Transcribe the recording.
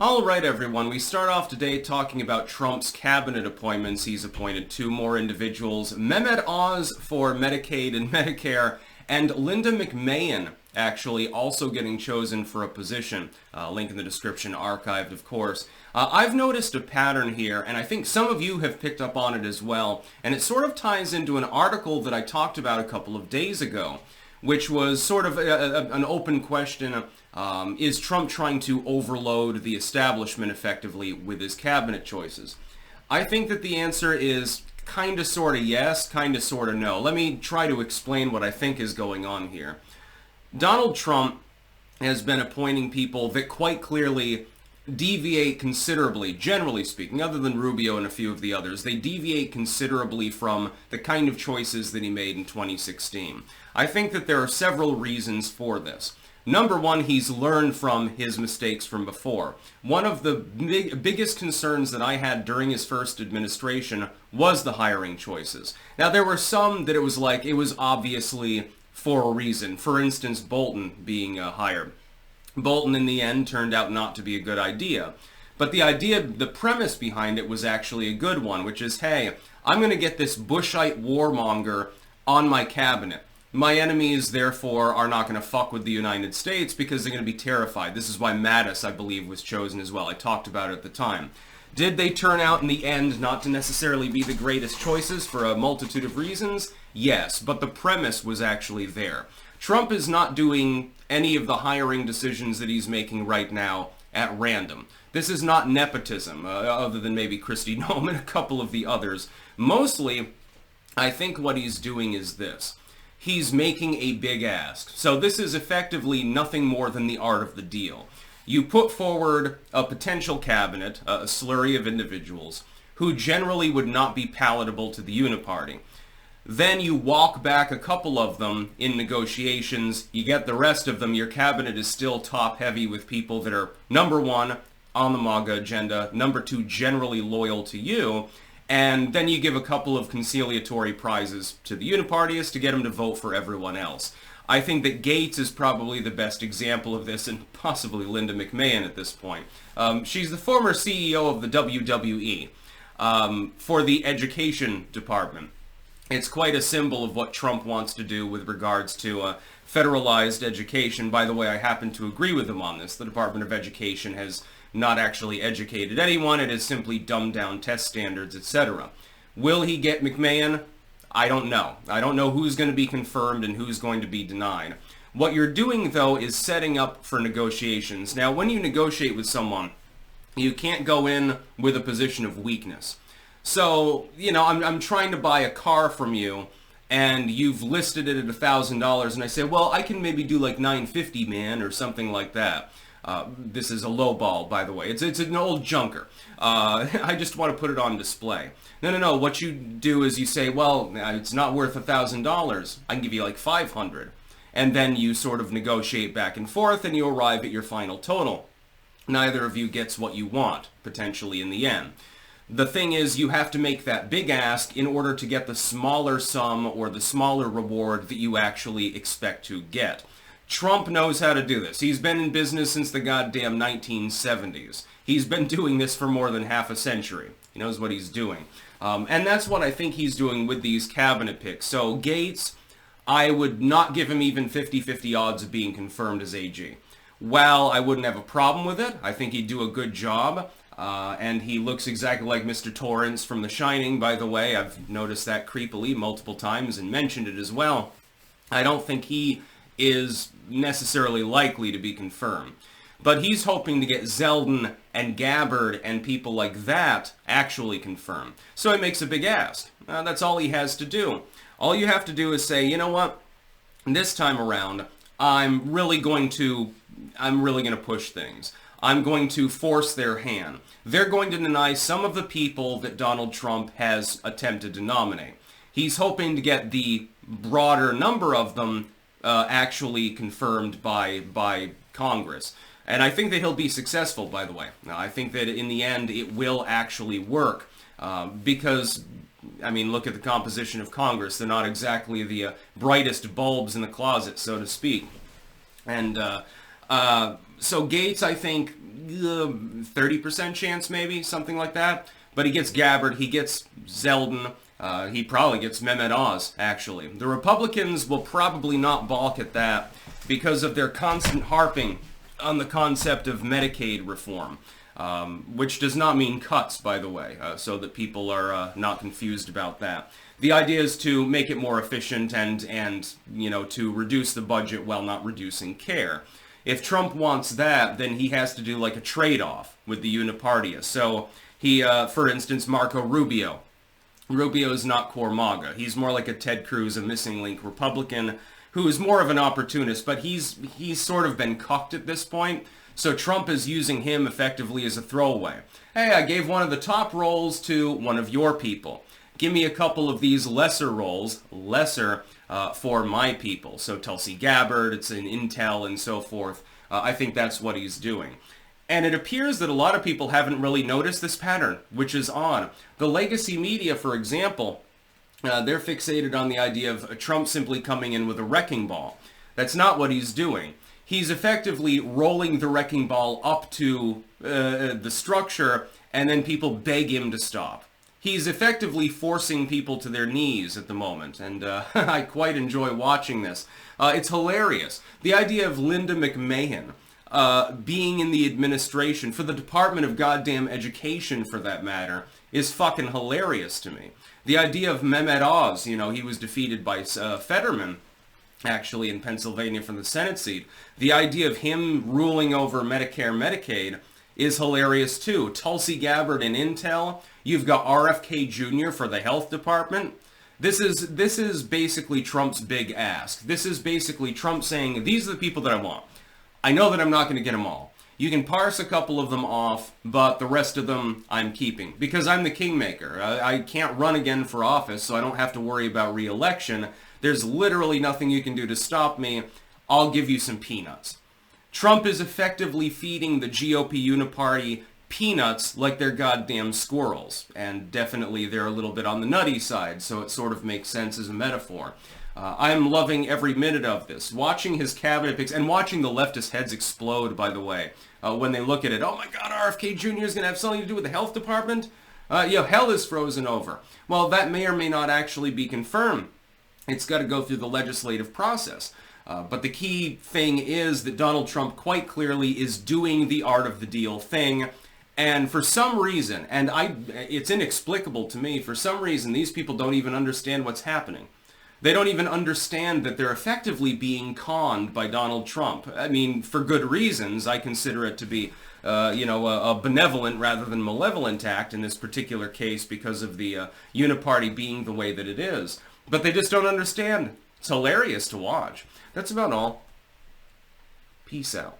All right, everyone. We start off today talking about Trump's cabinet appointments. He's appointed two more individuals, Mehmet Oz for Medicaid and Medicare, and Lindamcmahon actually also getting chosen for a position. Link in the description, archived, of course. I've noticed a pattern here, and I think some of you have picked up on it as well, and it sort of ties into an article that I talked about a couple of days ago, which was sort of an open question. Is Trump trying to overload the establishment effectively with his cabinet choices? I think that the answer is kind of sort of yes, kind of sort of no. Let me try to explain what I think is going on here. Donald Trump has been appointing people that quite clearly deviate considerably, generally speaking, other than Rubio and a few of the others. They deviate considerably from the kind of choices that he made in 2016. I think that there are several reasons for this. Number one, he's learned from his mistakes from before. One of the biggest concerns that I had during his first administration was the hiring choices. Now, there were some that it was obviously for a reason. For instance, Bolton being hired. Bolton, in the end, turned out not to be a good idea. But the premise behind it was actually a good one, which is, hey, I'm going to get this Bushite warmonger on my cabinet. My enemies, therefore, are not going to fuck with the United States because they're going to be terrified. This is why Mattis, I believe, was chosen as well. I talked about it at the time. Did they turn out in the end not to necessarily be the greatest choices for a multitude of reasons? Yes, but the premise was actually there. Trump is not doing any of the hiring decisions that he's making right now at random. This is not nepotism, other than maybe Kristi Noem and a couple of the others. Mostly, I think what he's doing is this. He's making a big ask. So this is effectively nothing more than the art of the deal. You put forward a potential cabinet, a slurry of individuals, who generally would not be palatable to the uniparty. Then you walk back a couple of them in negotiations, you get the rest of them, your cabinet is still top-heavy with people that are, number one, on the MAGA agenda, number two, generally loyal to you, and then you give a couple of conciliatory prizes to the unipartists to get them to vote for everyone else. I think that Gates is probably the best example of this, and possibly Lindamcmahon at this point. She's the former CEO of the WWE for the education department. It's quite a symbol of what Trump wants to do with regards to federalized education. By the way, I happen to agree with him on this. The Department of Education has not actually educated anyone. It has simply dumbed down test standards, etc. Will he get McMahon? I don't know. I don't know who's going to be confirmed and who's going to be denied. What you're doing, though, is setting up for negotiations. Now, when you negotiate with someone, you can't go in with a position of weakness. So, I'm trying to buy a car from you, and you've listed it at $1,000, and I say, well, I can maybe do like $950, man, or something like that. This is a low ball, by the way. It's an old junker. I just want to put it on display. No. What you do is you say, well, it's not worth $1,000. I can give you like $500. And then you sort of negotiate back and forth, and you arrive at your final total. Neither of you gets what you want, potentially, in the end. The thing is, you have to make that big ask in order to get the smaller sum or the smaller reward that you actually expect to get. Trump knows how to do this. He's been in business since the goddamn 1970s. He's been doing this for more than half a century. He knows what he's doing. And that's what I think he's doing with these cabinet picks. So Gates, I would not give him even 50-50 odds of being confirmed as AG. While I wouldn't have a problem with it, I think he'd do a good job. And he looks exactly like Mr. Torrance from The Shining, by the way. I've noticed that creepily multiple times and mentioned it as well. I don't think he is necessarily likely to be confirmed. But he's hoping to get Zeldin and Gabbard and people like that actually confirmed. So he makes a big ask. That's all he has to do. All you have to do is say, you know what? This time around, I'm really going to push things. I'm going to force their hand. They're going to deny some of the people that Donald Trump has attempted to nominate. He's hoping to get the broader number of them actually confirmed by Congress. And I think that he'll be successful, by the way. I think that in the end it will actually work because, look at the composition of Congress. They're not exactly the brightest bulbs in the closet, so to speak. And so Gates, I think, 30% chance maybe, something like that. But he gets Gabbard, he gets Zeldin, he probably gets Mehmet Oz, actually. The Republicans will probably not balk at that because of their constant harping on the concept of Medicaid reform, which does not mean cuts, by the way, so that people are not confused about that. The idea is to make it more efficient and to reduce the budget while not reducing care. If Trump wants that, then he has to do like a trade-off with the Unipartists. So he, for instance, Marco Rubio. Rubio is not core MAGA. He's more like a Ted Cruz, a missing link Republican, who is more of an opportunist, but he's sort of been cucked at this point. So Trump is using him effectively as a throwaway. Hey, I gave one of the top roles to one of your people. Give me a couple of these lesser roles, for my people. So Tulsi Gabbard, it's in Intel and so forth. I think that's what he's doing. And it appears that a lot of people haven't really noticed this pattern, which is odd. The legacy media, for example, they're fixated on the idea of Trump simply coming in with a wrecking ball. That's not what he's doing. He's effectively rolling the wrecking ball up to the structure, and then people beg him to stop. He's effectively forcing people to their knees at the moment, and I quite enjoy watching this. It's hilarious. The idea of Lindamcmahon being in the administration, for the Department of Goddamn Education for that matter, is fucking hilarious to me. The idea of Mehmet Oz, he was defeated by Fetterman, actually, in Pennsylvania from the Senate seat. The idea of him ruling over Medicare, Medicaid is hilarious too. Tulsi Gabbard in Intel. You've got RFK Jr. for the health department. This is basically Trump's big ask. This is basically Trump saying, these are the people that I want. I know that I'm not going to get them all. You can parse a couple of them off, but the rest of them I'm keeping. Because I'm the kingmaker. I can't run again for office, so I don't have to worry about re-election. There's literally nothing you can do to stop me. I'll give you some peanuts. Trump is effectively feeding the GOP uniparty peanuts like they're goddamn squirrels. And definitely they're a little bit on the nutty side, so it sort of makes sense as a metaphor. I'm loving every minute of this. Watching his cabinet picks, and watching the leftist heads explode, by the way, when they look at it. Oh my God, RFK Jr. is going to have something to do with the health department? Hell is frozen over. Well, that may or may not actually be confirmed. It's got to go through the legislative process. But the key thing is that Donald Trump quite clearly is doing the art of the deal thing. And for some reason, and it's inexplicable to me, for some reason these people don't even understand what's happening. They don't even understand that they're effectively being conned by Donald Trump. I mean, for good reasons. I consider it to be, a benevolent rather than malevolent act in this particular case because of the uniparty being the way that it is. But they just don't understand. It's hilarious to watch. That's about all. Peace out.